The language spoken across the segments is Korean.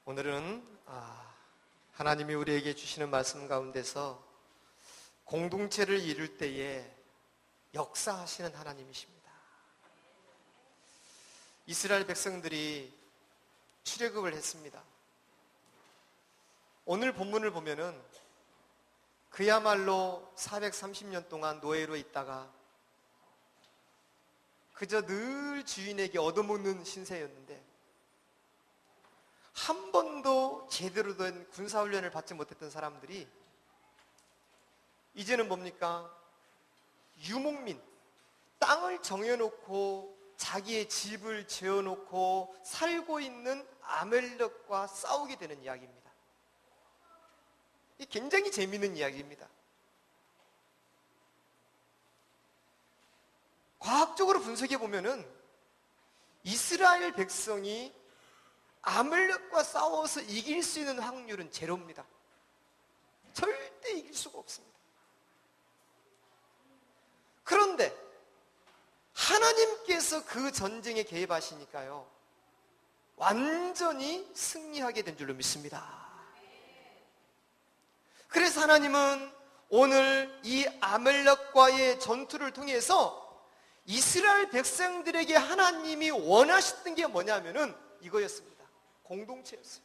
오늘은 하나님이 우리에게 주시는 말씀 가운데서 공동체를 이룰 때에 역사하시는 하나님이십니다. 이스라엘 백성들이 출애굽을 했습니다. 오늘 본문을 보면은 그야말로 430년 동안 노예로 있다가 그저 늘 주인에게 얻어먹는 신세였는데 한 번도 제대로 된 군사훈련을 받지 못했던 사람들이 이제는 뭡니까? 유목민, 땅을 정해놓고 자기의 집을 지어놓고 살고 있는 아멜렉과 싸우게 되는 이야기입니다. 이 굉장히 재미있는 이야기입니다. 과학적으로 분석해 보면은 이스라엘 백성이 아멜렉과 싸워서 이길 수 있는 확률은 제로입니다. 절대 이길 수가 없습니다. 그런데 하나님께서 그 전쟁에 개입하시니까요, 완전히 승리하게 된 줄로 믿습니다. 그래서 하나님은 오늘 이 아멜렉과의 전투를 통해서 이스라엘 백성들에게 하나님이 원하셨던 게 뭐냐면은 이거였습니다. 공동체였어요.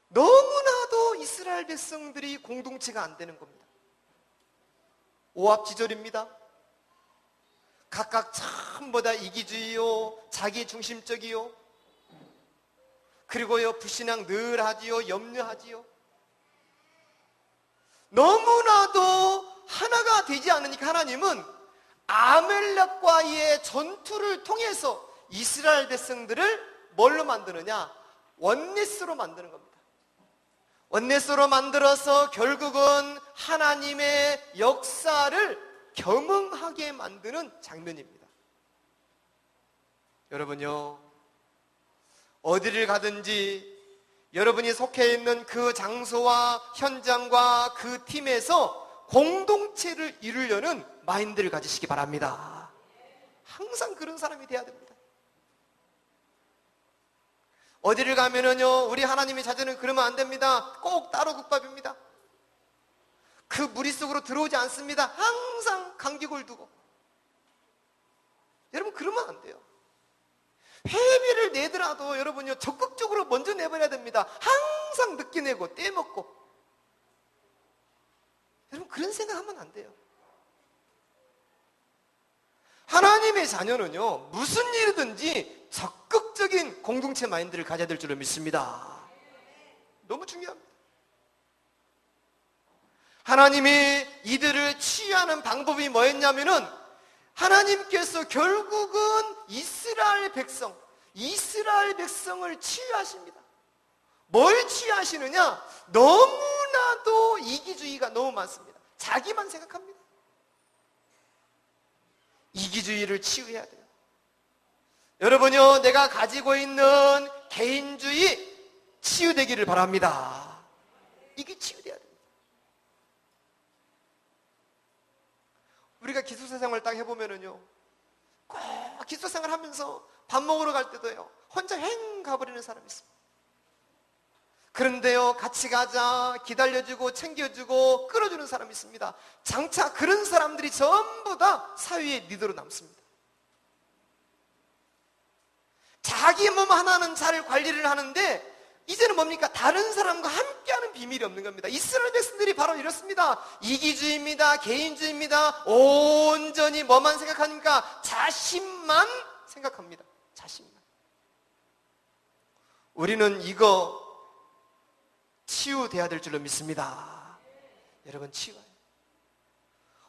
너무나도 이스라엘 백성들이 공동체가 안 되는 겁니다. 오합지졸입니다. 각각 전부 다 이기주의요, 자기중심적이요, 그리고요 불신앙 늘 하지요, 염려하지요. 너무나도 하나가 되지 않으니까 하나님은 아멜렉과의 전투를 통해서 이스라엘 백성들을 뭘로 만드느냐? 원네스로 만드는 겁니다. 원네스로 만들어서 결국은 하나님의 역사를 경험하게 만드는 장면입니다. 여러분요, 어디를 가든지 여러분이 속해 있는 그 장소와 현장과 그 팀에서 공동체를 이루려는 마인드를 가지시기 바랍니다. 항상 그런 사람이 돼야 됩니다. 어디를 가면은요, 우리 하나님의 자녀는 그러면 안 됩니다. 꼭 따로 국밥입니다. 그 무리 속으로 들어오지 않습니다. 항상 간격을 두고. 여러분, 그러면 안 돼요. 회비를 내더라도 여러분요, 적극적으로 먼저 내버려야 됩니다. 항상 늦게 내고 떼먹고. 여러분, 그런 생각하면 안 돼요. 하나님의 자녀는요, 무슨 일이든지 적극적인 공동체 마인드를 가져야 될 줄로 믿습니다. 너무 중요합니다. 하나님이 이들을 치유하는 방법이 뭐였냐면은 하나님께서 결국은 이스라엘 백성을 치유하십니다. 뭘 치유하시느냐? 너무나도 이기주의가 너무 많습니다. 자기만 생각합니다. 이기주의를 치유해야 돼요. 여러분요, 내가 가지고 있는 개인주의 치유되기를 바랍니다. 이게 치유돼야 됩니다. 우리가 기숙사 생활 딱 해보면은요, 꼭 기숙사 생활 하면서 밥 먹으러 갈 때도요, 혼자 행 가버리는 사람이 있습니다. 그런데요, 같이 가자, 기다려주고, 챙겨주고, 끌어주는 사람이 있습니다. 장차 그런 사람들이 전부 다 사회의 리더로 남습니다. 자기 몸 하나는 잘 관리를 하는데, 이제는 뭡니까? 다른 사람과 함께하는 비밀이 없는 겁니다. 이스라엘 백성들이 바로 이렇습니다. 이기주의입니다. 개인주의입니다. 온전히 뭐만 생각하니까? 자신만 생각합니다. 자신만. 우리는 이거 치유돼야 될 줄로 믿습니다. 여러분, 치유해요.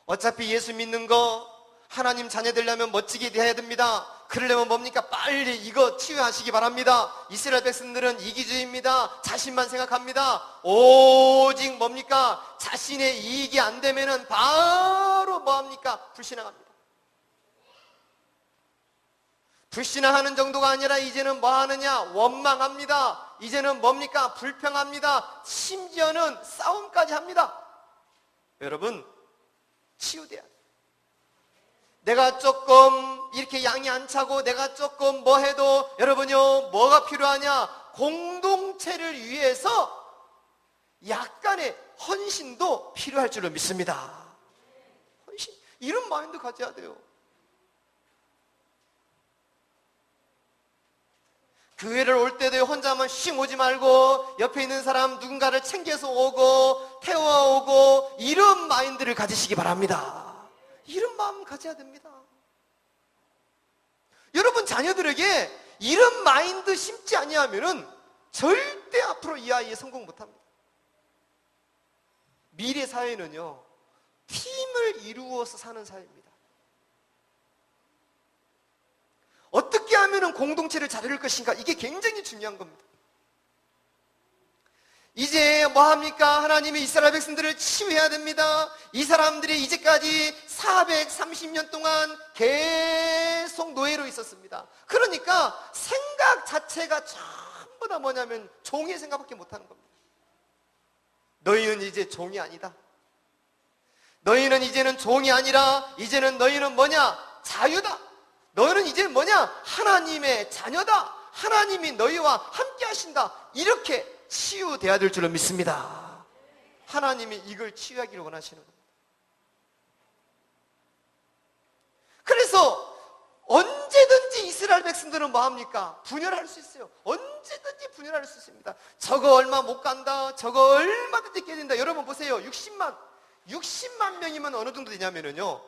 어차피 예수 믿는 거 하나님 자녀 되려면 멋지게 돼야 됩니다. 그러려면 뭡니까? 빨리 이거 치유하시기 바랍니다. 이스라엘 백성들은 이기주의입니다. 자신만 생각합니다. 오직 뭡니까? 자신의 이익이 안 되면은 바로 뭐합니까? 불신앙합니다. 불신앙하는 정도가 아니라 이제는 뭐 하느냐? 원망합니다. 이제는 뭡니까? 불평합니다. 심지어는 싸움까지 합니다. 여러분, 치유돼야 돼요. 내가 조금 이렇게 양이 안 차고 내가 조금 뭐 해도 여러분요, 뭐가 필요하냐? 공동체를 위해서 약간의 헌신도 필요할 줄로 믿습니다. 헌신, 이런 마인드 가져야 돼요. 교회를 올 때도 혼자만 씩 오지 말고 옆에 있는 사람 누군가를 챙겨서 오고 태워오고 이런 마인드를 가지시기 바랍니다. 이런 마음 가져야 됩니다. 여러분 자녀들에게 이런 마인드 심지 아니하면은 절대 앞으로 이 아이의 성공 못합니다. 미래 사회는요, 팀을 이루어서 사는 사회입니다. 어떻게 하면 공동체를 잘 이룰 것인가, 이게 굉장히 중요한 겁니다. 이제 뭐합니까? 하나님이 이스라엘 백성들을 치유해야 됩니다. 이 사람들이 이제까지 430년 동안 계속 노예로 있었습니다. 그러니까 생각 자체가 전부 다 뭐냐면 종의 생각밖에 못하는 겁니다. 너희는 이제 종이 아니다. 너희는 이제는 종이 아니라 이제는 너희는 뭐냐? 자유다. 너희는 이제 뭐냐? 하나님의 자녀다. 하나님이 너희와 함께 하신다. 이렇게 치유돼야 될 줄로 믿습니다. 하나님이 이걸 치유하기를 원하시는 겁니다. 그래서 언제든지 이스라엘 백성들은 뭐합니까? 분열할 수 있어요. 언제든지 분열할 수 있습니다. 저거 얼마 못 간다, 저거 얼마든지 깨진다. 여러분 보세요. 60만 명이면 어느 정도 되냐면요,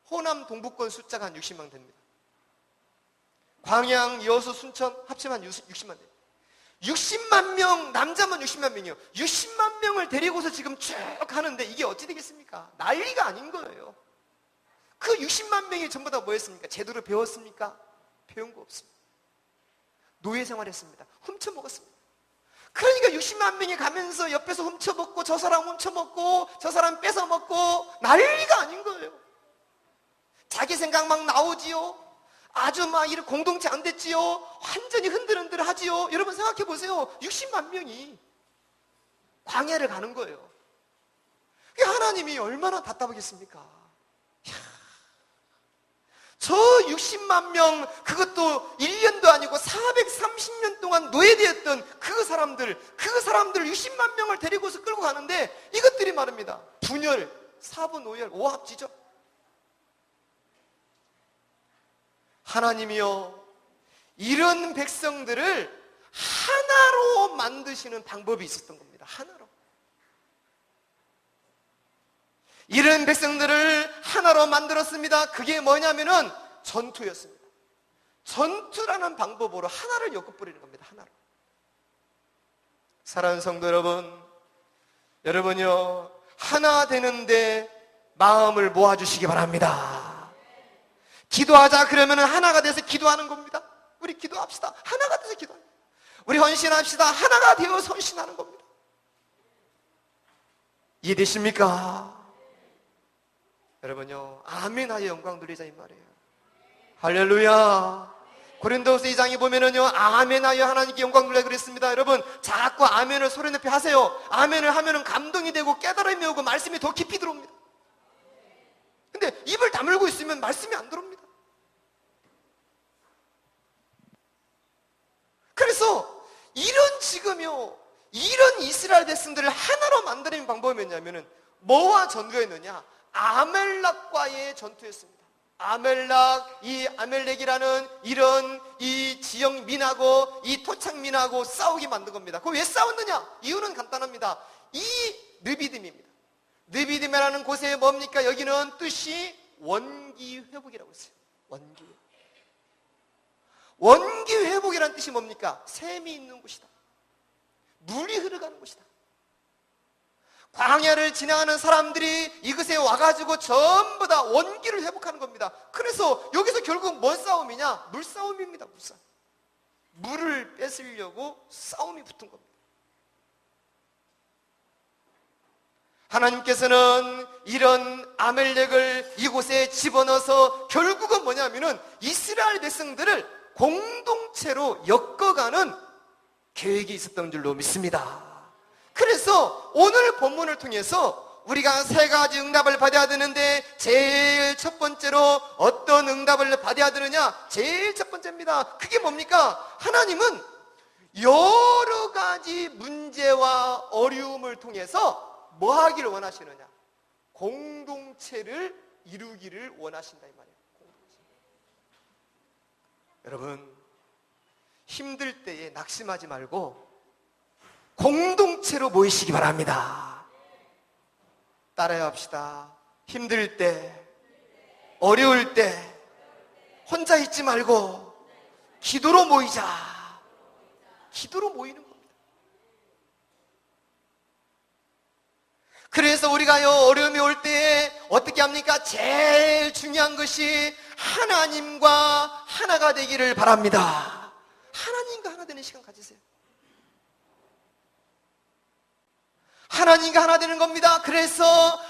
호남 동북권 숫자가 한 60만 됩니다. 광양, 여수, 순천 합치면 60만 돼요. 60만 명, 남자만 60만 명이에요. 60만 명을 데리고서 지금 쭉 하는데 이게 어찌 되겠습니까? 난리가 아닌 거예요. 그 60만 명이 전부 다 뭐였습니까? 제대로 배웠습니까? 배운 거 없습니다. 노예 생활했습니다. 훔쳐먹었습니다. 그러니까 60만 명이 가면서 옆에서 훔쳐먹고 저 사람 훔쳐먹고 저 사람 뺏어먹고 난리가 아닌 거예요. 자기 생각 막 나오지요. 아주 막 이런 공동체 안 됐지요. 완전히 흔들흔들 하지요. 여러분 생각해 보세요. 60만 명이 광야를 가는 거예요. 하나님이 얼마나 답답하겠습니까? 저 60만 명, 그것도 1년도 아니고 430년 동안 노예되었던 그 사람들 60만 명을 데리고서 끌고 가는데 이것들이 말입니다. 분열, 사분오열, 오합지죠. 하나님이요, 이런 백성들을 하나로 만드시는 방법이 있었던 겁니다. 하나로. 이런 백성들을 하나로 만들었습니다. 그게 뭐냐면은 전투였습니다. 전투라는 방법으로 하나를 엮어버리는 겁니다. 하나로. 사랑하는 성도 여러분, 여러분요, 하나 되는데 마음을 모아주시기 바랍니다. 기도하자 그러면 하나가 돼서 기도하는 겁니다. 우리 기도합시다. 하나가 돼서 기도합니다. 우리 헌신합시다. 하나가 되어 헌신하는 겁니다. 이해되십니까? 여러분요, 아멘하여 영광 돌리자 이 말이에요. 할렐루야. 고린도후서 2장에 보면은요, 아멘하여 하나님께 영광 돌리라 그랬습니다. 여러분 자꾸 아멘을 소리 높이 하세요. 아멘을 하면은 감동이 되고 깨달음이 오고 말씀이 더 깊이 들어옵니다. 근데 입을 다물고 있으면 말씀이 안 들어옵니다. 그래서 이런 이스라엘 백성들을 하나로 만드는 방법이 뭐냐면은 뭐와 전투했느냐? 아멜렉과의 전투였습니다. 이 아멜렉이라는 이런 이 지역 민하고 이 토착 민하고 싸우게 만든 겁니다. 그 왜 싸웠느냐? 이유는 간단합니다. 이 느비딤입니다. 느비딤이라는 곳에 뭡니까? 여기는 뜻이 원기 회복이라고 했어요. 원기 회복이라는 뜻이 뭡니까? 샘이 있는 곳이다. 물이 흐르가는 곳이다. 광야를 지나가는 사람들이 이곳에 와가지고 전부 다 원기를 회복하는 겁니다. 그래서 여기서 결국 뭔 싸움이냐? 물싸움입니다. 물싸움. 물을 뺏으려고 싸움이 붙은 겁니다. 하나님께서는 이런 아멜렉을 이곳에 집어넣어서 결국은 뭐냐면은 이스라엘 백성들을 공동체로 엮어가는 계획이 있었던 줄로 믿습니다. 그래서 오늘 본문을 통해서 우리가 세 가지 응답을 받아야 되는데 제일 첫 번째로 어떤 응답을 받아야 되느냐? 제일 첫 번째입니다. 그게 뭡니까? 하나님은 여러 가지 문제와 어려움을 통해서 뭐 하기를 원하시느냐? 공동체를 이루기를 원하신다 이 말이에요. 공동체. 여러분, 힘들 때에 낙심하지 말고 공동체로 모이시기 바랍니다. 따라야 합시다. 힘들 때, 어려울 때 혼자 있지 말고 기도로 모이자. 기도로 모이는 겁니다. 그래서 우리가요, 어려움이 올 때에 어떻게 합니까? 제일 중요한 것이 하나님과 하나가 되기를 바랍니다. 하나님과 하나 되는 시간 가지세요. 하나님과 하나 되는 겁니다. 그래서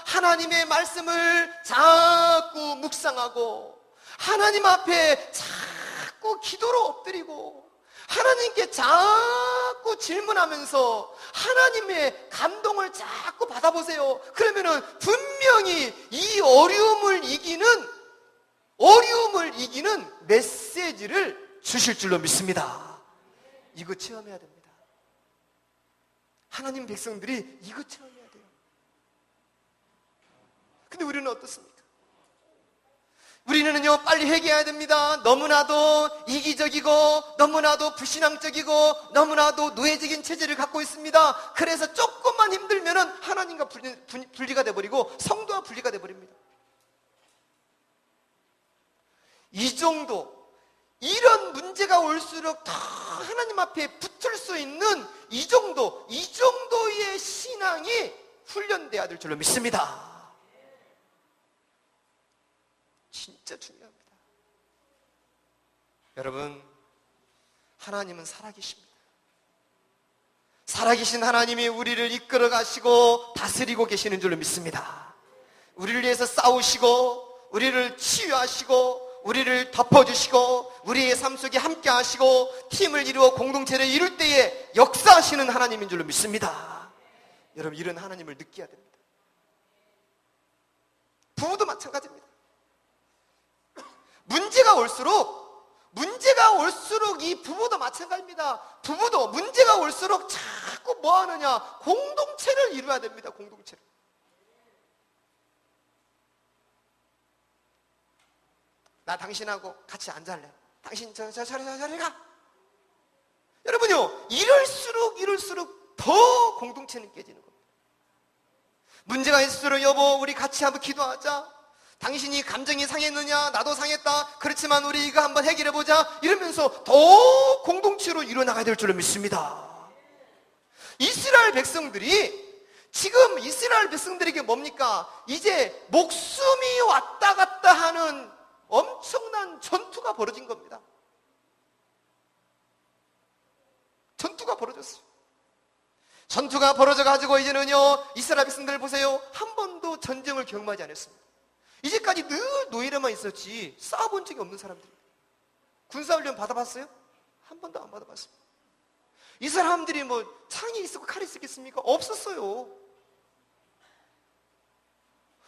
하나님의 말씀을 자꾸 묵상하고 하나님 앞에 자꾸 기도로 엎드리고 하나님께 자꾸 질문하면서 하나님의 감동을 자꾸 받아보세요. 그러면은 분명히 이 어려움을 이기는 메시지를 주실 줄로 믿습니다. 이거 체험해야 됩니다. 하나님 백성들이 이거 체험해야 돼요. 근데 우리는 어떻습니까? 우리는요, 빨리 회개해야 됩니다. 너무나도 이기적이고 너무나도 불신앙적이고 너무나도 노예적인 체질을 갖고 있습니다. 그래서 조금만 힘들면은 하나님과 분리가 돼버리고 성도와 분리가 돼버립니다. 이 정도, 이런 문제가 올수록 더 하나님 앞에 붙을 수 있는 이 정도의 신앙이 훈련돼야 될 줄로 믿습니다. 진짜 중요합니다. 여러분, 하나님은 살아계십니다. 살아계신 하나님이 우리를 이끌어 가시고 다스리고 계시는 줄로 믿습니다. 우리를 위해서 싸우시고 우리를 치유하시고 우리를 덮어주시고 우리의 삶 속에 함께 하시고 팀을 이루어 공동체를 이룰 때에 역사하시는 하나님인 줄로 믿습니다. 여러분, 이런 하나님을 느껴야 됩니다. 부부도 마찬가지입니다. 문제가 올수록 이 부부도 마찬가지입니다. 부부도 문제가 올수록 자꾸 뭐 하느냐? 공동체를 이루어야 됩니다. 공동체를. 나 당신하고 같이 앉아할래. 당신 저리 가. 여러분요, 이럴수록 더 공동체는 깨지는 겁니다. 문제가 있을수록 여보, 우리 같이 한번 기도하자. 당신이 감정이 상했느냐? 나도 상했다. 그렇지만 우리 이거 한번 해결해보자. 이러면서 더 공동체로 이루어나가야 될 줄로 믿습니다. 이스라엘 백성들에게 뭡니까? 이제 목숨이 왔다 갔다 하는 엄청난 전투가 벌어진 겁니다. 전투가 벌어졌어요. 전투가 벌어져가지고 이제는요, 이스라엘 백성들 보세요. 한 번도 전쟁을 경험하지 않았습니다. 이제까지 늘 노예로만 있었지 싸워본 적이 없는 사람들입니다. 군사훈련 받아봤어요? 한 번도 안 받아봤습니다. 이 사람들이 뭐 창이 있었고 칼이 있었겠습니까? 없었어요.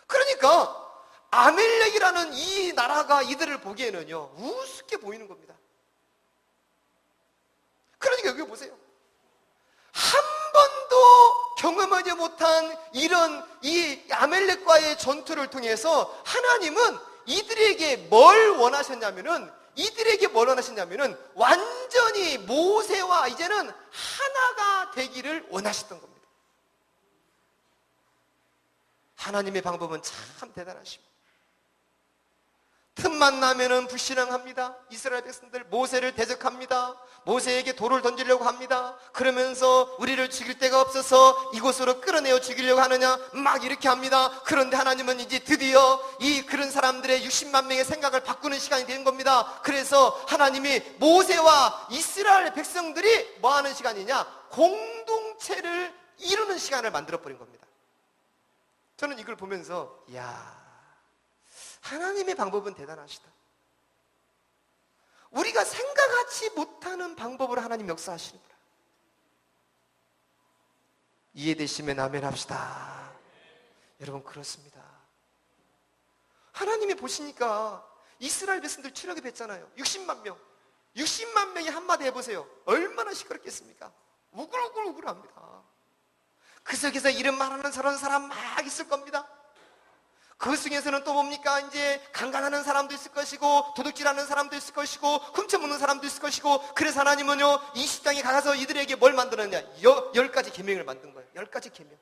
그러니까 아멜렉이라는 이 나라가 이들을 보기에는요, 우습게 보이는 겁니다. 그러니까 여기 보세요. 한 번도 경험하지 못한 이 아멜렉과의 전투를 통해서 하나님은 이들에게 뭘 원하셨냐면은 완전히 모세와 이제는 하나가 되기를 원하셨던 겁니다. 하나님의 방법은 참 대단하십니다. 틈만 나면은 불신앙합니다. 이스라엘 백성들 모세를 대적합니다. 모세에게 돌을 던지려고 합니다. 그러면서 우리를 죽일 데가 없어서 이곳으로 끌어내어 죽이려고 하느냐 막 이렇게 합니다. 그런데 하나님은 이제 드디어 그런 사람들의 60만 명의 생각을 바꾸는 시간이 된 겁니다. 그래서 하나님이 모세와 이스라엘 백성들이 뭐 하는 시간이냐? 공동체를 이루는 시간을 만들어버린 겁니다. 저는 이걸 보면서 하나님의 방법은 대단하시다. 우리가 생각하지 못하는 방법으로 하나님 역사하시는구나. 이해되시면 아멘 합시다. 여러분, 그렇습니다. 하나님이 보시니까 이스라엘 백성들 출애굽 했잖아요. 60만 명. 60만 명이 한마디 해보세요. 얼마나 시끄럽겠습니까? 우글우글우글합니다. 그 속에서 이름 말하는 저런 사람 막 있을 겁니다. 그 중에서는 또 뭡니까? 이제 강간하는 사람도 있을 것이고, 도둑질하는 사람도 있을 것이고, 훔쳐먹는 사람도 있을 것이고, 그래서 하나님은요, 이 십장에 가서 이들에게 뭘 만들었냐? 10가지 계명을 만든 거예요. 10가지 계명.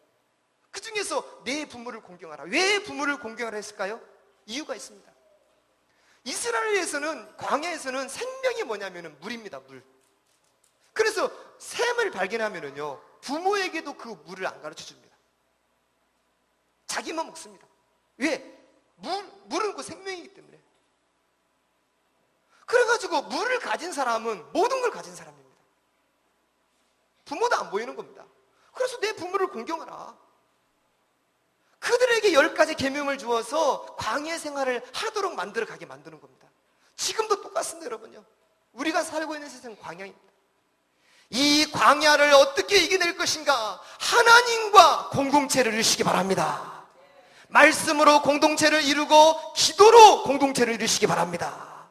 그 중에서 내 부모를 공경하라. 왜 부모를 공경하라 했을까요? 이유가 있습니다. 이스라엘에서는, 광야에서는 생명이 뭐냐면은 물입니다, 물. 그래서 샘을 발견하면은요, 부모에게도 그 물을 안 가르쳐 줍니다. 자기만 먹습니다. 왜? 물은 그 생명이기 때문에. 그래가지고 물을 가진 사람은 모든 걸 가진 사람입니다. 부모도 안 보이는 겁니다. 그래서 내 부모를 공경하라. 그들에게 10가지 계명을 주어서 광야 생활을 하도록 만들어가게 만드는 겁니다. 지금도 똑같습니다, 여러분요. 우리가 살고 있는 세상은 광야입니다. 이 광야를 어떻게 이겨낼 것인가? 하나님과 공동체를 이루시기 바랍니다. 말씀으로 공동체를 이루고 기도로 공동체를 이루시기 바랍니다.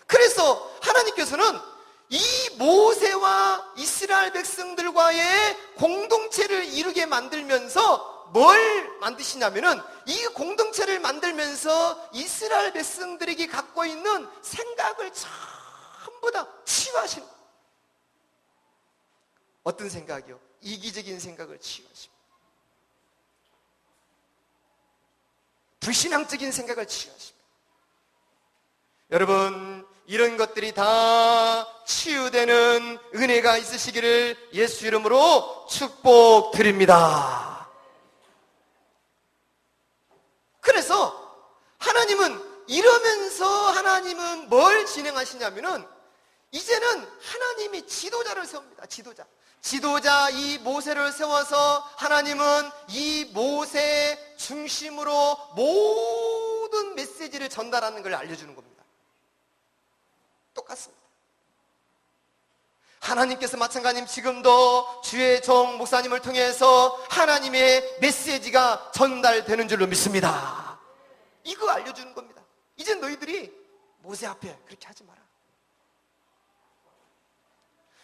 그래서 하나님께서는 이 모세와 이스라엘 백성들과의 공동체를 이루게 만들면서 뭘 만드시냐면은, 이 공동체를 만들면서 이스라엘 백성들에게 갖고 있는 생각을 전부 다 치유하시는 거예요. 어떤 생각이요? 이기적인 생각을 치유하십니다. 불신앙적인 생각을 치유하십니다. 여러분, 이런 것들이 다 치유되는 은혜가 있으시기를 예수 이름으로 축복드립니다. 그래서 하나님은 이러면서 하나님은 뭘 진행하시냐면은, 이제는 하나님이 지도자를 세웁니다. 지도자 이 모세를 세워서 하나님은 이 모세 중심으로 모든 메시지를 전달하는 걸 알려주는 겁니다. 똑같습니다. 하나님께서 마찬가지로 지금도 주의 종 목사님을 통해서 하나님의 메시지가 전달되는 줄로 믿습니다. 이거 알려주는 겁니다. 이제 너희들이 모세 앞에 그렇게 하지 마라.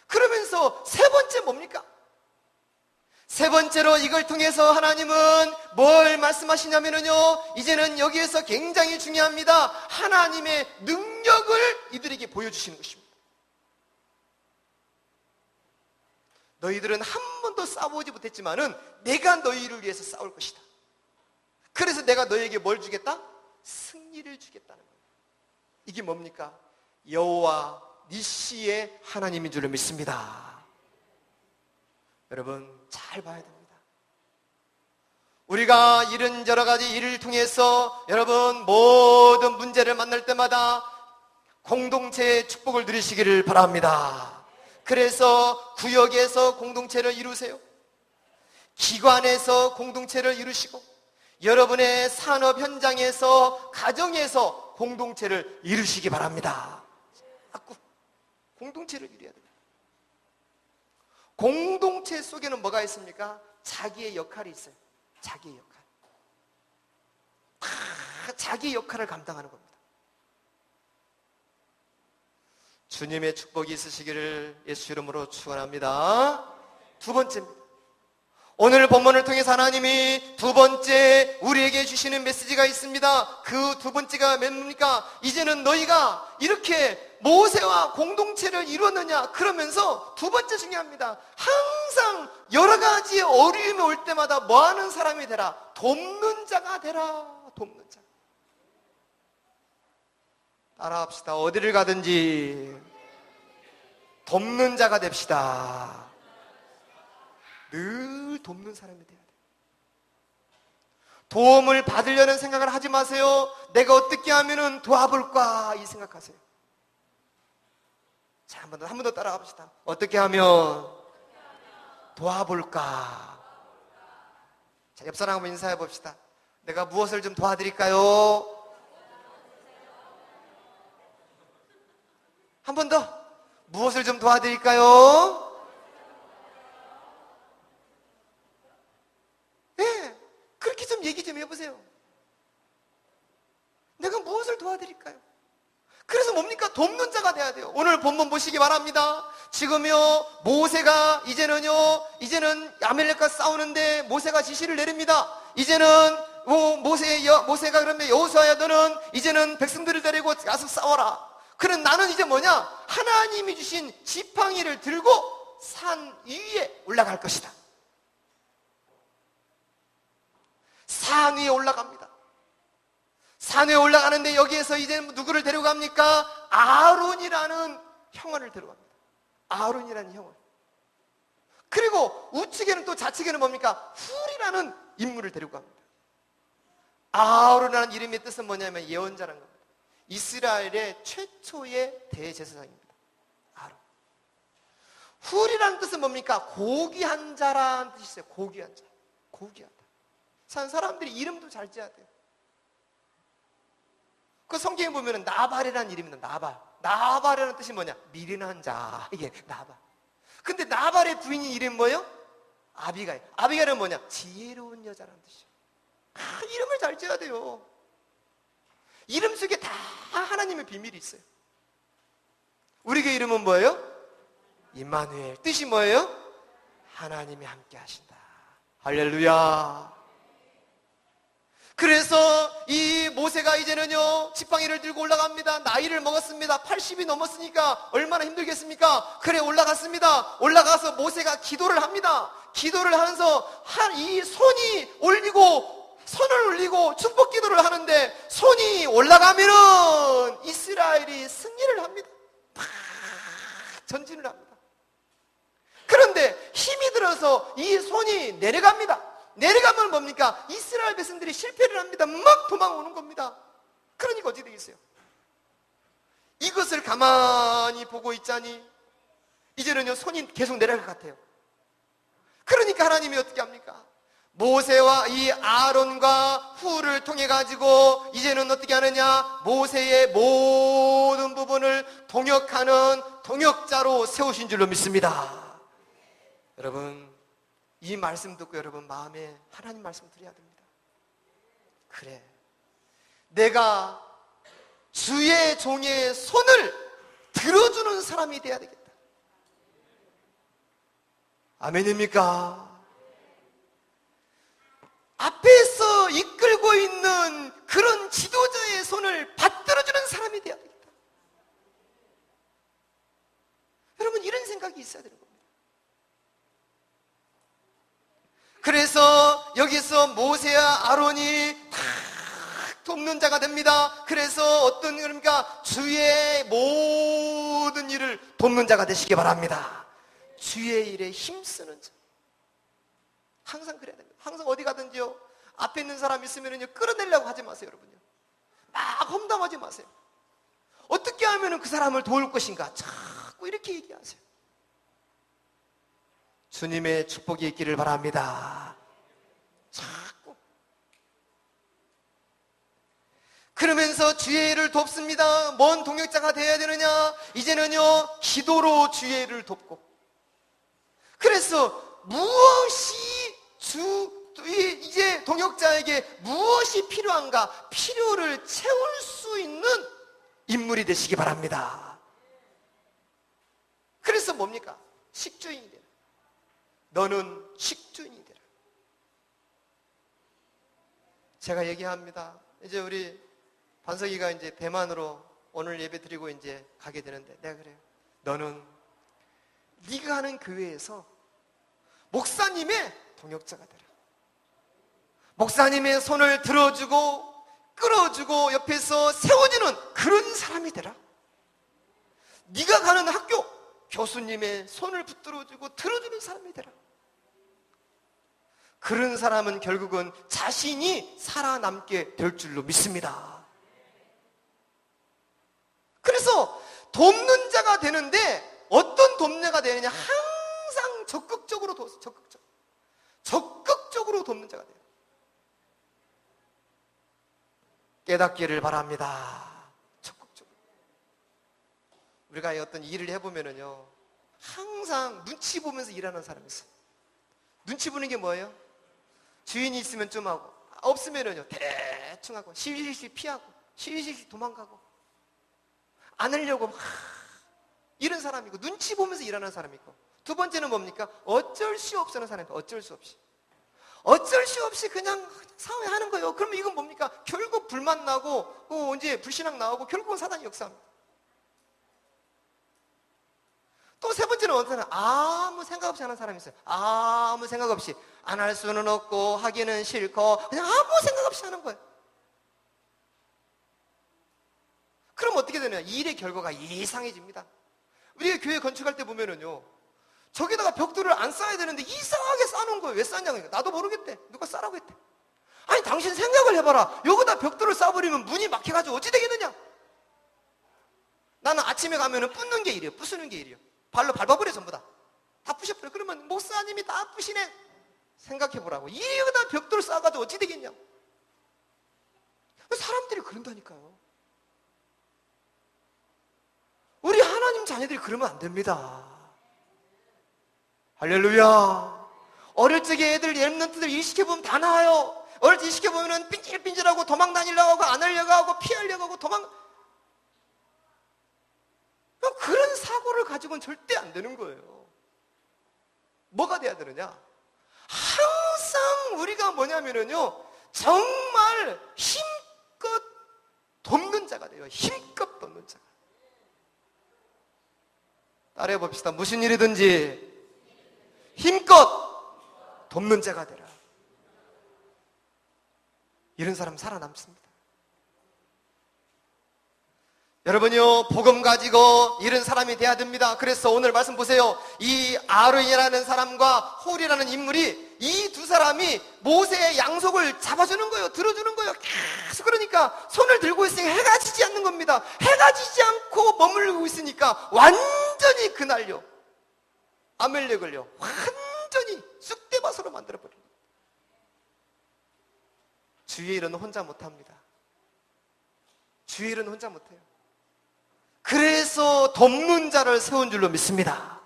그러면서 세 번째 뭡니까? 세 번째로 이걸 통해서 하나님은 뭘 말씀하시냐면요, 이제는 여기에서 굉장히 중요합니다. 하나님의 능력을 이들에게 보여주시는 것입니다. 너희들은 한 번도 싸워보지 못했지만은 내가 너희를 위해서 싸울 것이다. 그래서 내가 너희에게 뭘 주겠다? 승리를 주겠다는 거예요. 이게 뭡니까? 여호와 니시의 하나님인 줄을 믿습니다. 여러분, 잘 봐야 됩니다. 우리가 이런 여러 가지 일을 통해서 여러분 모든 문제를 만날 때마다 공동체의 축복을 누리시기를 바랍니다. 그래서 구역에서 공동체를 이루세요. 기관에서 공동체를 이루시고, 여러분의 산업 현장에서, 가정에서 공동체를 이루시기 바랍니다. 자꾸 공동체를 이루어야 됩니다. 공동체 속에는 뭐가 있습니까? 자기의 역할이 있어요. 자기의 역할. 다 자기의 역할을 감당하는 겁니다. 주님의 축복이 있으시기를 예수 이름으로 축원합니다. 두 번째입니다. 오늘 본문을 통해서 하나님이 두 번째 우리에게 주시는 메시지가 있습니다. 그 두 번째가 뭡니까? 이제는 너희가 이렇게 모세와 공동체를 이루었느냐? 그러면서 두 번째 중요합니다. 항상 여러 가지 어려움이 올 때마다 뭐 하는 사람이 되라? 돕는 자가 되라. 돕는 자. 따라합시다. 어디를 가든지 돕는 자가 됩시다. 늘 돕는 사람이 돼야 돼요. 도움을 받으려는 생각을 하지 마세요. 내가 어떻게 하면은 도와볼까 이 생각하세요. 자, 한 번 더 따라가 봅시다. 어떻게 하면 도와볼까? 자, 옆 사람 한번 인사해 봅시다. 내가 무엇을 좀 도와드릴까요? 한 번 더. 무엇을 좀 도와드릴까요? 네, 그렇게 좀 얘기 좀 해보세요. 돼요. 오늘 본문 보시기 바랍니다. 지금요, 모세가 이제는 아말렉과 싸우는데 모세가 지시를 내립니다. 이제는 모세가 그러면 여호수아야, 너는 이제는 백성들을 데리고 가서 싸워라. 그는 나는 이제 뭐냐? 하나님이 주신 지팡이를 들고 산 위에 올라갈 것이다. 산 위에 올라갑니다. 산 위에 올라가는데 여기에서 이제 누구를 데려갑니까? 아론이라는 형을 데려갑니다. 아론이라는 형을. 그리고 우측에는 또 좌측에는 뭡니까? 훌이라는 인물을 데리고 갑니다. 아론이라는 이름의 뜻은 뭐냐면 예언자라는 겁니다. 이스라엘의 최초의 대제사장입니다. 아론. 훌이라는 뜻은 뭡니까? 고귀한 자라는 뜻이 있어요. 고귀한 자. 고귀하다. 사람들이 이름도 잘 지어야 돼요. 그 성경에 보면은 나발이라는 이름입니다. 나발이라는 뜻이 뭐냐? 미련한 자. 이게 나발. 근데 나발의 부인이 이름이 뭐예요? 아비가일. 아비가일은 뭐냐? 지혜로운 여자라는 뜻이에요. 이름을 잘 지어야 돼요. 이름 속에 다 하나님의 비밀이 있어요. 우리 교회 이름은 뭐예요? 임마누엘. 뜻이 뭐예요? 하나님이 함께 하신다. 할렐루야. 그래서 이 모세가 이제는요, 지팡이를 들고 올라갑니다. 나이를 먹었습니다. 80이 넘었으니까 얼마나 힘들겠습니까? 그래, 올라갔습니다. 올라가서 모세가 기도를 합니다. 기도를 하면서 이 손을 올리고 축복 기도를 하는데, 손이 올라가면은 이스라엘이 승리를 합니다. 막 전진을 합니다. 그런데 힘이 들어서 이 손이 내려갑니다. 내려가면 뭡니까? 이스라엘 백성들이 실패를 합니다. 막 도망오는 겁니다. 그러니까 어찌 되겠어요? 이것을 가만히 보고 있자니 이제는요, 손이 계속 내려갈 것 같아요. 그러니까 하나님이 어떻게 합니까? 모세와 이 아론과 훌을 통해 가지고 이제는 어떻게 하느냐? 모세의 모든 부분을 동역하는 동역자로 세우신 줄로 믿습니다. 여러분, 이 말씀 듣고 여러분 마음에 하나님 말씀 드려야 됩니다. 그래, 내가 주의 종의 손을 들어주는 사람이 돼야 되겠다. 아멘입니까? 앞에서 이끌고 있는 그런 지도자의 손을 받들어주는 사람이 돼야 되겠다. 여러분, 이런 생각이 있어야 되는 겁니다. 그래서 여기서 모세와 아론이 다 돕는 자가 됩니다. 그래서 그러니까 주의 모든 일을 돕는 자가 되시기 바랍니다. 주의 일에 힘쓰는 자. 항상 그래야 됩니다. 항상 어디 가든지요, 앞에 있는 사람 있으면요, 끌어내려고 하지 마세요, 여러분요. 막 험담하지 마세요. 어떻게 하면 그 사람을 도울 것인가? 자꾸 이렇게 얘기하세요. 주님의 축복이 있기를 바랍니다. 자꾸. 그러면서 주의 일을 돕습니다. 뭔 동역자가 되어야 되느냐? 이제는요, 기도로 주의 일을 돕고. 그래서 이제 동역자에게 무엇이 필요한가? 필요를 채울 수 있는 인물이 되시기 바랍니다. 그래서 뭡니까? 식주인이 되라. 너는 식주인이 되라. 제가 얘기합니다. 이제 우리 반석이가 이제 대만으로 오늘 예배 드리고 이제 가게 되는데, 내가 그래요. 너는 네가 하는 교회에서 목사님의 동역자가 되라. 목사님의 손을 들어주고 끌어주고 옆에서 세워주는 그런 사람이 되라. 네가 가는 학교 교수님의 손을 붙들어주고 들어주는 사람이 되라. 그런 사람은 결국은 자신이 살아남게 될 줄로 믿습니다. 그래서 돕는 자가 되는데 어떤 돕는 자가 되느냐? 항상 적극적으로 돕는 자가 돼요. 깨닫기를 바랍니다. 적극적으로. 우리가 어떤 일을 해보면은요, 항상 눈치 보면서 일하는 사람이 있어요. 눈치 보는 게 뭐예요? 주인이 있으면 좀 하고, 없으면은요, 대충 하고, 실실실 피하고, 실실실 도망가고, 안 하려고 막 이런 사람이고 눈치 보면서 일하는 사람이고, 두 번째는 뭡니까? 어쩔 수 없이 하는 사람이고, 어쩔 수 없이 그냥 사회하는 거예요. 그러면 이건 뭡니까? 결국 불만 나고 이제 불신앙 나오고 결국은 사단이 역사합니다. 또 세 번째는 어떤 사람? 아무 생각 없이 하는 사람이 있어요. 아무 생각 없이. 안 할 수는 없고 하기는 싫고 그냥 아무 생각 없이 하는 거예요. 그럼 어떻게 되냐? 일의 결과가 이상해집니다. 우리가 교회 건축할 때 보면은요, 저기다가 벽돌을 안 쌓아야 되는데 이상하게 쌓아놓은 거예요. 왜 쌓냐고. 나도 모르겠대. 누가 쌓으라고 했대. 아니 당신 생각을 해봐라. 여기다 벽돌을 쌓아버리면 문이 막혀가지고 어찌 되겠느냐. 나는 아침에 가면은 부수는 게 일이에요. 발로 밟아버려. 전부 다 부셔버려. 그러면 목사님이 다 부시네. 생각해보라고. 여기다 벽돌을 쌓아가지고 어찌 되겠냐. 사람들이 그런다니까요. 우리 하나님 자녀들이 그러면 안 됩니다. 할렐루야. 어릴 적에 애들 랩런트들 일 시켜보면 다 나와요. 어릴 때 일 시켜보면 삔질삔질하고 도망 다니려고 하고 안 하려고 하고 피하려고 하고 그런 사고를 가지고는 절대 안 되는 거예요. 뭐가 돼야 되느냐? 항상 우리가 뭐냐면요, 정말 힘껏 돕는 자가 돼요. 힘껏 돕는 자가. 따라해 봅시다. 무슨 일이든지 힘껏 돕는 자가 되라. 이런 사람 살아남습니다. 여러분요, 복음 가지고 이런 사람이 돼야 됩니다. 그래서 오늘 말씀 보세요. 이 아론이라는 사람과 홀이라는 인물이, 이 두 사람이 모세의 양속을 잡아주는 거예요. 들어주는 거예요. 계속. 그러니까 손을 들고 있으니까 해가 지지 않는 겁니다. 해가 지지 않고 머물고 있으니까 완전히 그날요, 아멜렉을요 완전히 쑥대밭으로 만들어버립니다. 주의 일은 혼자 못합니다. 주의 일은 혼자 못해요. 그래서 돕는 자를 세운 줄로 믿습니다.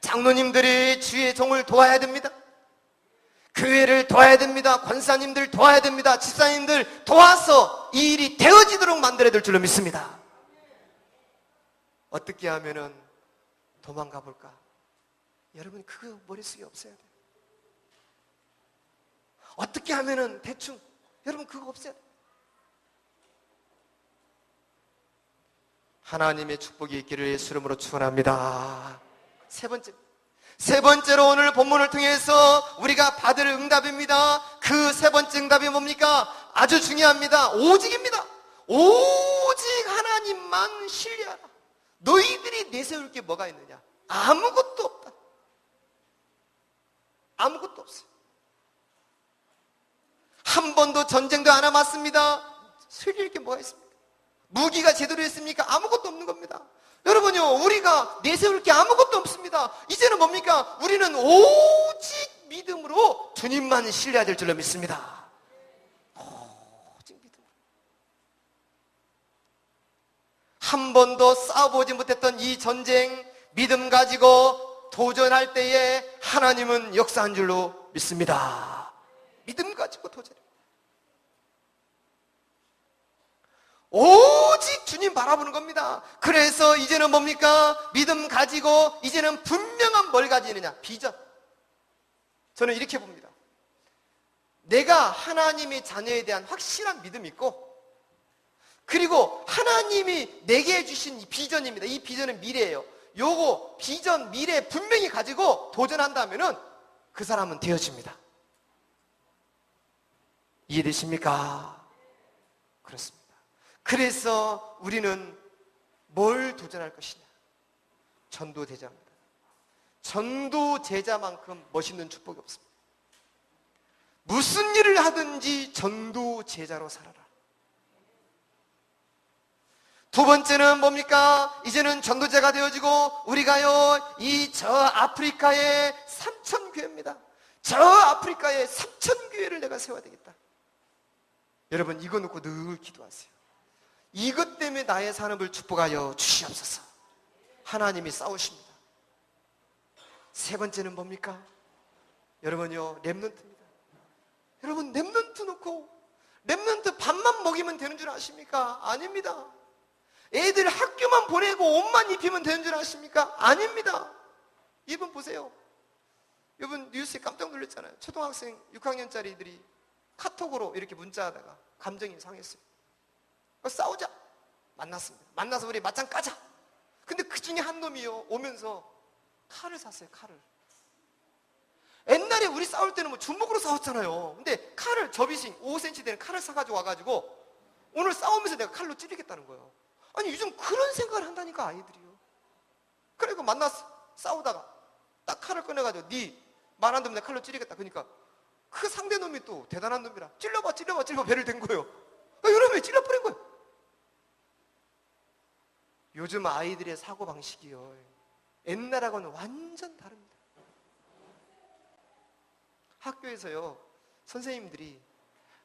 장로님들이 주의 종을 도와야 됩니다. 교회를 도와야 됩니다. 권사님들 도와야 됩니다. 집사님들 도와서 이 일이 되어지도록 만들어야 될 줄로 믿습니다. 어떻게 하면은 도망가 볼까? 여러분, 그거 머릿속에 없어야 돼요. 어떻게 하면은 대충, 여러분 그거 없어야 돼요. 하나님의 축복이 있기를 예수 이름으로 축원합니다. 세 번째로 오늘 본문을 통해서 우리가 받을 응답입니다. 그 세 번째 응답이 뭡니까? 아주 중요합니다. 오직입니다. 오직 하나님만 신뢰하라. 너희들이 내세울 게 뭐가 있느냐? 아무것도 없다. 아무것도 없어요. 한 번도 전쟁도 안 해봤습니다. 슬릴 게 뭐가 있습니까? 무기가 제대로 있습니까? 아무것도 없는 겁니다. 여러분요, 우리가 내세울 게 아무것도 없습니다. 이제는 뭡니까? 우리는 오직 믿음으로 주님만 신뢰해야 될 줄로 믿습니다. 오직 믿음으로. 한 번도 싸워보지 못했던 이 전쟁, 믿음 가지고 도전할 때에 하나님은 역사한 줄로 믿습니다. 믿음 가지고 도전해. 오직 주님 바라보는 겁니다. 그래서 이제는 뭡니까? 믿음 가지고 이제는 분명한 뭘 가지느냐? 비전. 저는 이렇게 봅니다. 내가 하나님의 자녀에 대한 확실한 믿음이 있고, 그리고 하나님이 내게 주신 이 비전입니다. 이 비전은 미래예요. 요거 비전, 미래 분명히 가지고 도전한다면은 그 사람은 되어집니다. 이해되십니까? 그렇습니다. 그래서 우리는 뭘 도전할 것이냐? 전도제자입니다. 전도제자만큼 멋있는 축복이 없습니다. 무슨 일을 하든지 전도제자로 살아라. 두 번째는 뭡니까? 이제는 전도제가 되어지고 우리가요, 이 저 아프리카의 3,000교회입니다. 저 아프리카의 3,000교회를 내가 세워야 되겠다. 여러분, 이거 놓고 늘 기도하세요. 이것 때문에 나의 산업을 축복하여 주시옵소서. 하나님이 싸우십니다. 세 번째는 뭡니까? 여러분요, 랩런트입니다. 여러분, 랩런트 놓고 랩런트 밥만 먹이면 되는 줄 아십니까? 아닙니다. 애들 학교만 보내고 옷만 입히면 되는 줄 아십니까? 아닙니다. 이분 보세요. 이분 뉴스에 깜짝 놀랐잖아요. 초등학생 6학년짜리들이 카톡으로 이렇게 문자하다가 감정이 상했어요. 싸우자. 만났습니다. 만나서 우리 맞짱 까자. 근데 그 중에 한 놈이요, 오면서 칼을 샀어요. 칼을. 옛날에 우리 싸울 때는 뭐 주먹으로 싸웠잖아요. 근데 칼을, 접이식 5cm 되는 칼을 사가지고 와가지고 오늘 싸우면서 내가 칼로 찌르겠다는 거예요. 아니 요즘 그런 생각을 한다니까, 아이들이요. 그리고 만나서 싸우다가 딱 칼을 꺼내가지고 네 말 안 듣면 내가 칼로 찌르겠다. 그러니까 그 상대 놈이 또 대단한 놈이라 찔러봐 배를 댄 거예요. 이러면 찔러버린 거예요. 요즘 아이들의 사고방식이요, 옛날하고는 완전 다릅니다. 학교에서요, 선생님들이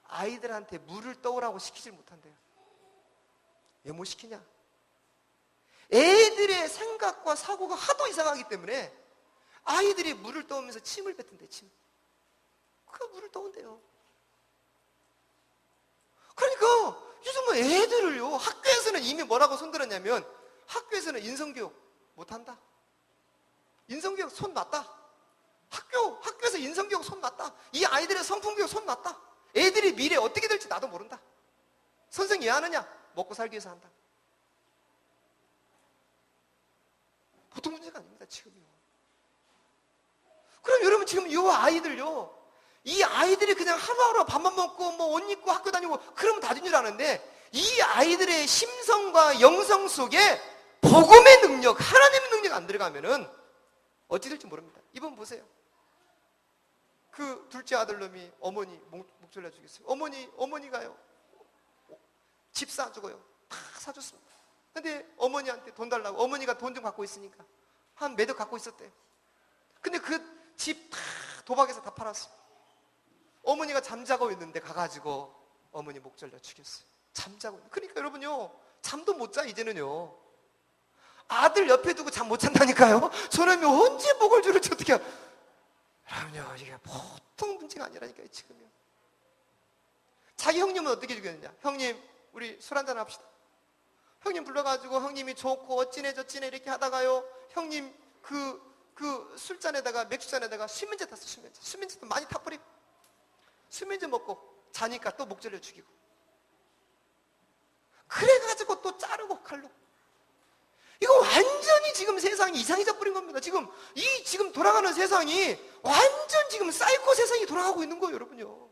아이들한테 물을 떠오라고 시키질 못한대요. 왜 못 시키냐? 애들의 생각과 사고가 하도 이상하기 때문에 아이들이 물을 떠오면서 침을 뱉은대, 침. 그 물을 떠온대요. 그러니까 요즘은 애들을요, 학교에서는 이미 뭐라고 손들었냐면, 학교에서는 인성교육 못한다. 인성교육 손 놨다. 학교에서 인성교육 손 놨다. 이 아이들의 성품교육 손 놨다. 애들이 미래 어떻게 될지 나도 모른다. 선생 이해하느냐? 먹고 살기 위해서 한다. 보통 문제가 아닙니다, 지금요. 그럼 여러분, 지금 이 아이들요, 이 아이들이 그냥 하루하루 밥만 먹고 뭐 옷 입고 학교 다니고 그러면 다 된 줄 아는데, 이 아이들의 심성과 영성 속에 복음의 능력, 하나님의 능력 안 들어가면은 어찌 될지 모릅니다. 이번 보세요. 그 둘째 아들놈이 어머니 목 졸라 죽였어요. 어머니가요, 집 사주고요, 다 사줬습니다. 근데 어머니한테 돈 달라고, 어머니가 돈 좀 갖고 있으니까 한 몇 억 갖고 있었대요. 근데 그 집 다 도박해서 다 팔았어요. 어머니가 잠자고 있는데 가가지고 어머니 목 졸라 죽였어요. 잠자고 있는데. 그러니까 여러분요, 잠도 못 자, 이제는요. 아들 옆에 두고 잠 못 잔다니까요. 저놈이 언제 목을 줄일지 어떻게. 여러분요, 이게 보통 문제가 아니라니까요, 지금요. 자기 형님은 어떻게 죽였느냐? 형님, 우리 술 한잔 합시다. 형님 불러가지고 형님이 좋고 어찌네 저찌네 이렇게 하다가요, 형님 그 술잔에다가, 맥주잔에다가 수면제 탔어. 수면제도 많이 타버리고, 수면제 먹고 자니까 또 목 졸려 죽이고, 그래가지고 또 자르고 칼로. 이거 완전히 지금 세상이 이상해져 버린 겁니다. 지금 돌아가는 세상이 완전 지금 사이코 세상이 돌아가고 있는 거예요, 여러분요.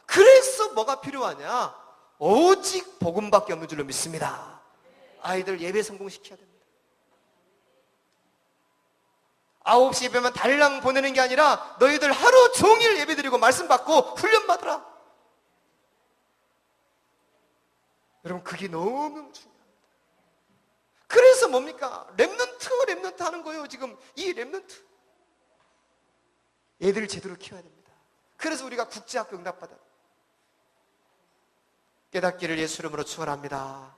그래서 뭐가 필요하냐? 오직 복음밖에 없는 줄로 믿습니다. 아이들 예배 성공시켜야 됩니다. 9시 예배만 달랑 보내는 게 아니라 너희들 하루 종일 예배 드리고 말씀 받고 훈련 받으라. 여러분, 그게 너무 중요합니다. 그래서 뭡니까? 렘넌트 하는 거예요. 지금 이 렘넌트, 애들을 제대로 키워야 됩니다. 그래서 우리가 국제학교 응답받아 깨닫기를 예수 이름으로 축원합니다.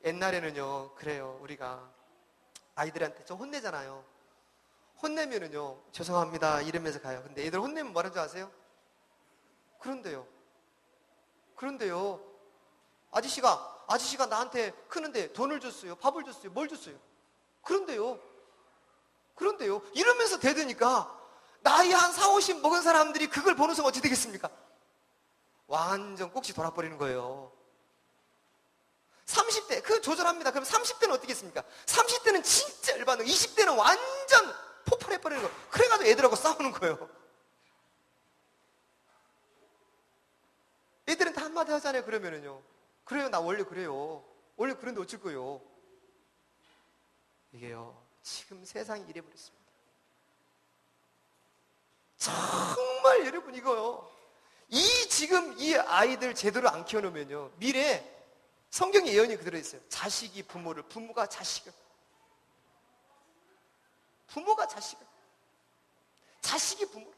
옛날에는요, 그래요, 우리가 아이들한테 좀 혼내잖아요. 혼내면은요, 죄송합니다 이러면서 가요. 근데 애들 혼내면 뭐라는 줄 아세요? 그런데요, 아저씨가 나한테 크는데 돈을 줬어요, 밥을 줬어요, 뭘 줬어요? 그런데요 이러면서 대드니까 나이 한 40, 50 먹은 사람들이 그걸 보는 순간 어찌 되겠습니까? 완전 꼭지 돌아버리는 거예요. 30대 그 조절합니다. 그럼 30대는 어떻게 했습니까? 30대는 진짜 열받는, 20대는 완전 폭발해버리는 거예요. 그래가지고 애들하고 싸우는 거예요. 애들은 다 한마디 하잖아요. 그러면은요, 그래요, 나 원래 그래요, 원래 그런데 어쩔 거예요. 이게요, 지금 세상이 이래버렸습니다. 정말 여러분, 이거요, 지금 이 아이들 제대로 안 키워놓으면요, 미래에 성경에 예언이 그대로 있어요. 자식이 부모를, 부모가 자식을, 부모가 자식을, 자식이 부모를.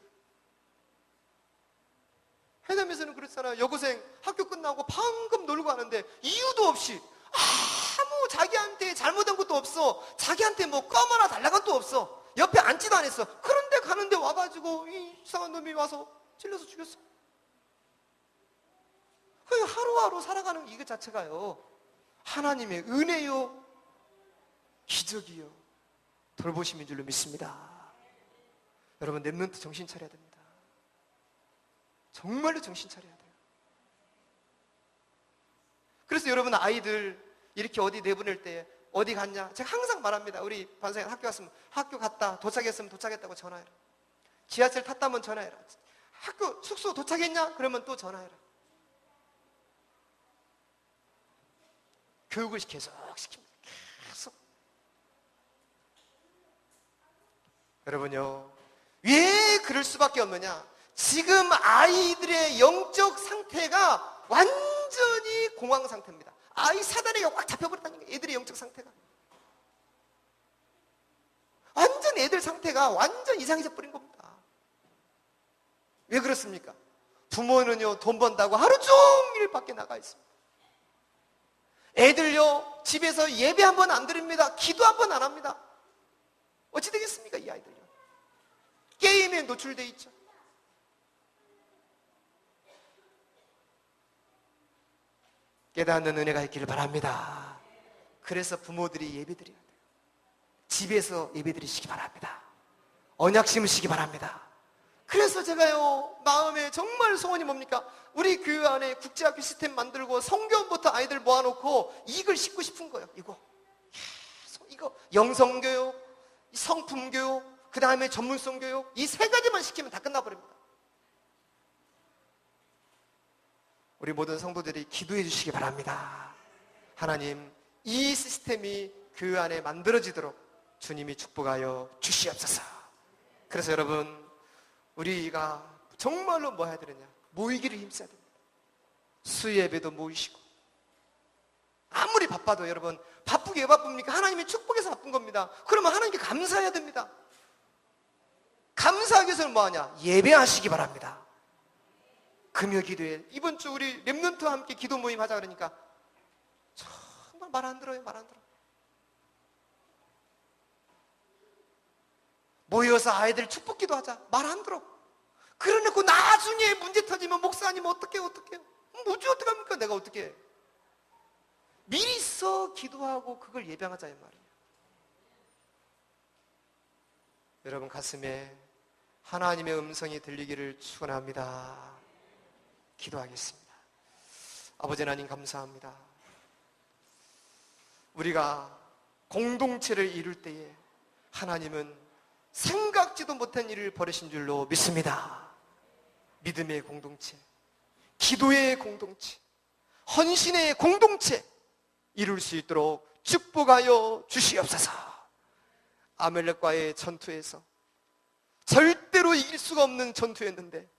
해남에서는 그렇잖아요. 여고생 학교 끝나고 방금 놀고 하는데 이유도 없이 아무 자기한테 잘못한 것도 없어, 자기한테 뭐 껌 하나 달라간 것도 없어, 옆에 앉지도 안 했어. 그런데 가는데 와가지고 이 이상한 놈이 와서 찔러서 죽였어. 하루하루 살아가는 이거 자체가요, 하나님의 은혜요, 기적이요, 돌보심인 줄로 믿습니다. 여러분, 렘넌트 정신 차려야 됩니다. 정말로 정신 차려야 돼요. 그래서 여러분, 아이들 이렇게 어디 내보낼 때 어디 갔냐? 제가 항상 말합니다. 우리 반장님 학교 갔으면 학교 갔다, 도착했으면 도착했다고 전화해라. 지하철 탔다면 전화해라. 학교 숙소 도착했냐? 그러면 또 전화해라. 교육을 계속 시킵니다. 계속. 여러분요, 왜 그럴 수밖에 없느냐? 지금 아이들의 영적 상태가 완전히 공황 상태입니다. 아이 사단에 확 잡혀버렸다는 거예요. 애들의 영적 상태가 완전, 애들 상태가 완전 이상해져 버린 겁니다. 왜 그렇습니까? 부모는요, 돈 번다고 하루 종일 밖에 나가 있습니다. 애들요, 집에서 예배 한 번 안 드립니다. 기도 한 번 안 합니다. 어찌 되겠습니까, 이 아이들요? 게임에 노출돼 있죠. 깨닫는 은혜가 있기를 바랍니다. 그래서 부모들이 예배 드려야 돼요. 집에서 예배 드리시기 바랍니다. 언약 심으시기 바랍니다. 그래서 제가요, 마음에 정말 소원이 뭡니까? 우리 교회 안에 국제학교 시스템 만들고 성교원부터 아이들 모아놓고 이걸 싣고 싶은 거예요. 이거 영성교육, 성품교육, 그 다음에 전문성 교육, 이 세 가지만 시키면 다 끝나버립니다. 우리 모든 성도들이 기도해 주시기 바랍니다. 하나님, 이 시스템이 교회 안에 만들어지도록 주님이 축복하여 주시옵소서. 그래서 여러분, 우리가 정말로 뭐 해야 되느냐? 모이기를 힘써야 됩니다. 수예배도 모이시고, 아무리 바빠도 여러분, 바쁘게 왜 바쁩니까? 하나님의 축복에서 바쁜 겁니다. 그러면 하나님께 감사해야 됩니다. 감사하기 위해서는 뭐하냐? 예배하시기 바랍니다. 금요 기도회, 이번 주 우리 렘넌트와 함께 기도 모임 하자 그러니까 정말 말 안 들어요. 말 안 들어. 모여서 아이들 축복 기도하자. 말 안 들어. 그러놓고 나중에 문제 터지면 목사님 어떡해요? 뭐지 어떡합니까? 내가 어떻게 해? 미리서 기도하고 그걸 예배하자 이 말이에요. 여러분 가슴에 하나님의 음성이 들리기를 축원합니다. 기도하겠습니다. 아버지 하나님 감사합니다. 우리가 공동체를 이룰 때에 하나님은 생각지도 못한 일을 벌이신 줄로 믿습니다. 믿음의 공동체, 기도의 공동체, 헌신의 공동체 이룰 수 있도록 축복하여 주시옵소서. 아멜렉과의 전투에서 절대로 이길 수가 없는 전투였는데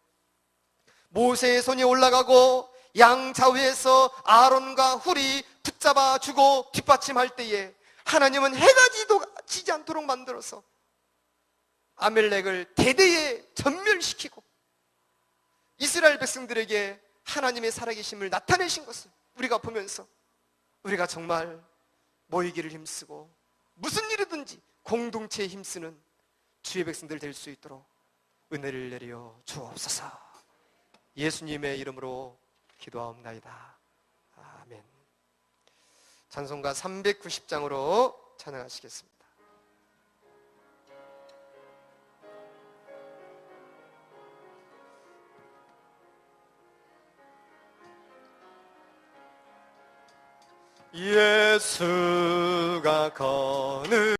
모세의 손이 올라가고 양 좌우에서 아론과 훌이 붙잡아 주고 뒷받침할 때에 하나님은 해가 지지 않도록 만들어서 아멜렉을 대대에 전멸시키고 이스라엘 백성들에게 하나님의 살아계심을 나타내신 것을 우리가 보면서 우리가 정말 모이기를 힘쓰고 무슨 일이든지 공동체에 힘쓰는 주의 백성들 될 수 있도록 은혜를 내려 주옵소서. 예수님의 이름으로 기도하옵나이다. 아멘. 찬송가 390장으로 찬양하시겠습니다. 예수가 거느